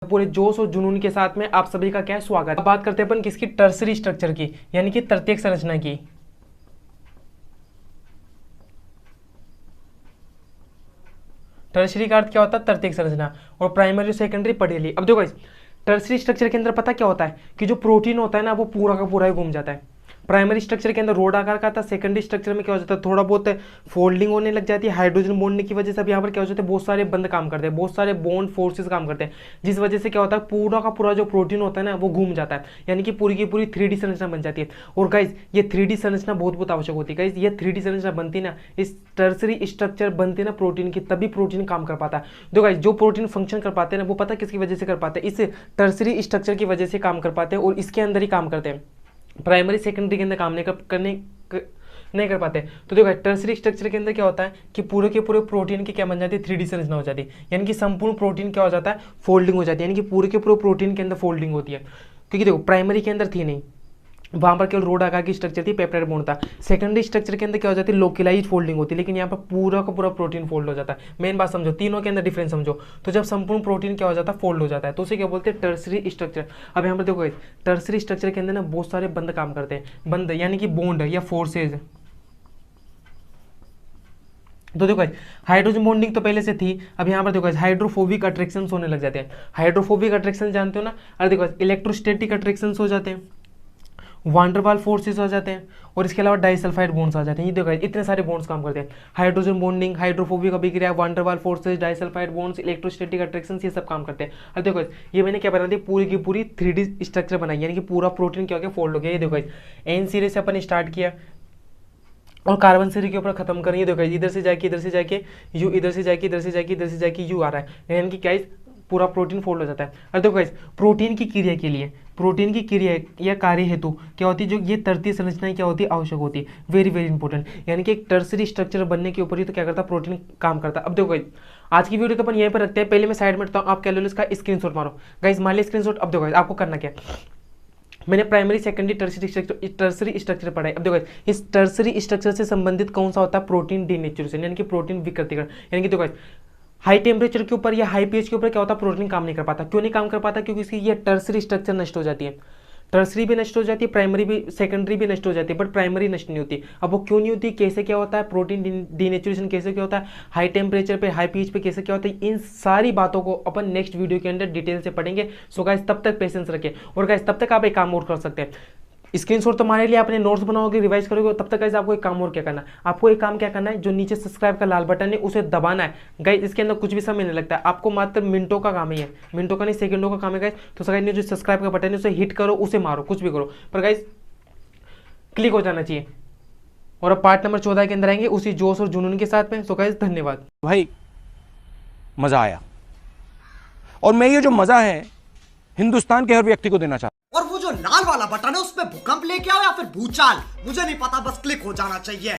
पूरे जोश और जुनून के साथ में आप सभी का क्या स्वागत है। अब बात करते हैं अपन किसकी, टर्सरी स्ट्रक्चर की, यानी कि तृतीयक संरचना की। टर्सरी का अर्थ क्या होता है? तृतीयक संरचना। और प्राइमरी और सेकेंडरी पढ़ी ली। अब देखो इस टर्सरी स्ट्रक्चर के अंदर पता क्या होता है कि जो प्रोटीन होता है ना वो पूरा का पूरा ही घूम जाता है। प्राइमरी स्ट्रक्चर के अंदर रोड आकार का था, सेकेंडरी स्ट्रक्चर में क्या हो जाता है, थोड़ा बहुत फोल्डिंग होने लग जाती है। हाइड्रोजन बॉन्ड की वजह से अब यहाँ पर क्या हो जाता है, बहुत सारे बंद काम करते हैं, बहुत सारे बॉन्ड फोर्सेस काम करते हैं, जिस वजह से क्या होता है पूरा का पूरा जो प्रोटीन होता है ना वो घूम जाता है, यानी कि पूरी की पूरी 3D संरचना बन जाती है। और गाइज ये 3D संरचना बहुत बहुत आवश्यक होती है। गाइज ये 3D संरचना बनती ना, इस टर्सरी स्ट्रक्चर बनती ना प्रोटीन की, तभी प्रोटीन काम कर पाता है। देखो गाइज जो प्रोटीन फंक्शन कर पाते हैं ना वो पता किसकी वजह से कर पाते हैं, इस टर्सरी स्ट्रक्चर की वजह से काम कर पाते हैं और इसके अंदर ही काम करते हैं। प्राइमरी सेकेंडरी के अंदर काम नहीं कर पाते। तो देखो टर्सरी स्ट्रक्चर के अंदर क्या होता है कि पूरे के पूरे प्रोटीन की क्या बन जाती है, 3D संरचना हो जाती है, यानी कि संपूर्ण प्रोटीन क्या हो जाता है, फोल्डिंग हो जाती है, यानी कि पूरे के पूरे प्रोटीन के अंदर फोल्डिंग होती है। क्योंकि देखो प्राइमरी के अंदर थी नहीं, वहां पर केवल रोड आकार की स्ट्रक्चर थी, पेप्टाइड बॉन्ड था। सेकेंडरी स्ट्रक्चर के अंदर क्या हो जाती है, लोकलाइज फोल्डिंग होती है, लेकिन यहाँ पर पूरा का पूरा प्रोटीन फोल्ड हो जाता है। मेन बात समझो, तीनों के अंदर डिफरेंस समझो। तो जब संपूर्ण प्रोटीन क्या हो जाता है, फोल्ड हो जाता है, तो उसे क्या बोलते हैं, टर्सरी स्ट्रक्चर। अब यहाँ पर देखो टर्सरी स्ट्रक्चर के अंदर ना बहुत सारे बंद काम करते हैं, बंद यानी कि बॉन्ड या फोर्सेज। तो देखो हाइड्रोजन बॉन्डिंग तो पहले से थी, अब यहाँ पर देखो हाइड्रोफोबिक अट्रैक्शन होने लग जाते हैं। हाइड्रोफोबिक अट्रैक्शन जानते हो ना, अरे देखो इलेक्ट्रोस्टैटिक अट्रैक्शन हो जाते हैं, वांडरवाल फोर्सेस हो जाते हैं, और इसके अलावा डाइसल्फाइड बॉन्ड्स आ जाते हैं। ये देखो इतने सारे बॉन्ड्स काम करते हैं, हाइड्रोजन बॉन्डिंग, हाइड्रोफोबिक अभिक्रिया, van der Waal forces, disulphide bonds, electrostatic attraction, ये सब काम करते हैं। अब देखो ये मैंने क्या बना दी, पूरी की पूरी 3D स्ट्रक्चर बनाई, यानी कि पूरा प्रोटीन क्या हो गया, फोल्ड हो गया। ये देखो एन सीरीज से अपन स्टार्ट किया और कार्बन सीरीज के ऊपर खत्म करेंगे। देखो इधर से जाके यू, इधर से जाके इधर से जाके यू आ रहा है, यानी कि क्या पूरा प्रोटीन फोल्ड हो जाता है। और देखो गाइस प्रोटीन की क्रिया के लिए, प्रोटीन की क्रिया या कार्य हेतु क्या होती है, जो ये तृतीय संरचनाएं क्या होती है, आवश्यक होती है। वेरी वेरी इंपॉर्टेंट, यानी कि एक टर्सरी स्ट्रक्चर बनने के ऊपर ही तो क्या करता है, प्रोटीन काम करता है। अब देखो गाइस आज की वीडियो तो अपन यहीं पर रखते हैं, पहले मैं साइड में रखता हूँ, आप क्या ले लो इसका स्क्रीनशॉट मारो। गाइस मान लिया स्क्रीनशॉट। अब देखो आपको करना क्या, मैंने प्राइमरी सेकेंडरी टर्सरी स्ट्रक्चर पढ़ा है। अब देखो इस टर्सरी स्ट्रक्चर से संबंधित कौन सा होता है, प्रोटीन डीनेचुरेशन, यानी कि प्रोटीन विकृतीकरण। यानी कि देखो हाई टेम्परेचर के ऊपर या हाई पीएच के ऊपर क्या होता है, प्रोटीन काम नहीं कर पाता। क्यों नहीं काम कर पाता, क्योंकि इसकी ये टर्सरी स्ट्रक्चर नष्ट हो जाती है। टर्सरी भी नष्ट हो जाती है, प्राइमरी भी, सेकेंडरी भी नष्ट हो जाती है, बट प्राइमरी नष्ट नहीं होती। अब वो क्यों नहीं होती, कैसे क्या होता है, प्रोटीन डीनेचुरेशन कैसे क्या होता है, हाई टेम्परेचर पे हाई पीएच पे कैसे क्या होता है, इन सारी बातों को अपन नेक्स्ट वीडियो के अंदर डिटेल से पढ़ेंगे। सो गाइस तब तक पेशेंस रखें, और गाइस तब तक आप एक काम और कर सकते हैं, स्क्रीनशॉट तो हमारे लिए अपने नोट्स बनाओगे, रिवाइज करोगे, तब तक गाइस आपको एक काम और क्या करना है, आपको एक काम क्या करना है, जो नीचे सब्सक्राइब का लाल बटन है उसे दबाना है। गाइस इसके अंदर कुछ भी समय नहीं लगता है, आपको मात्र मिनटों का काम ही है, मिनटों का नहीं सेकंडों का काम है गाइस। तो गाइस जो सब्सक्राइब का बटन है उसे हिट करो, उसे मारो, कुछ भी करो, पर गाइस क्लिक हो जाना चाहिए। और अब पार्ट नंबर 14 के अंदर आएंगे उसी जोश और जुनून के साथ में। सो गाइस धन्यवाद भाई, मजा आया। और मैं ये जो मजा है हिंदुस्तान के हर व्यक्ति को देना चाहता हूं। और वो जो लाल वाला बटन है उस पे भूकंप लेके आओ या फिर भूचाल, मुझे नहीं पता, बस क्लिक हो जाना चाहिए।